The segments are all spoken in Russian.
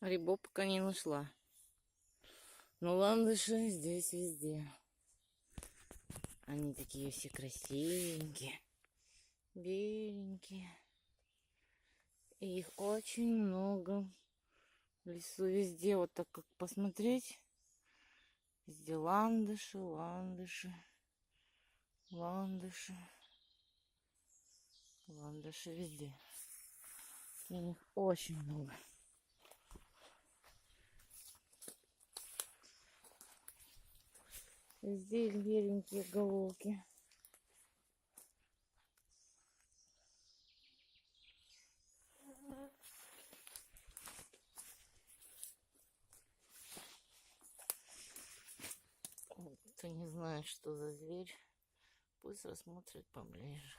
Грибов пока не нашла. Но ландыши здесь везде. Они такие все красивенькие, беленькие. И их очень много в лесу везде. Вот так как посмотреть. Везде ландыши, ландыши, ландыши. Ландыши везде. И их очень много. Везде их беленькие головки. Кто не знает, что за зверь, пусть рассмотрит поближе.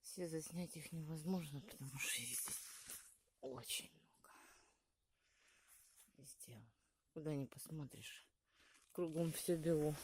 Все заснять их невозможно, потому что их здесь очень много. Везде. Куда ни посмотришь, кругом все бело.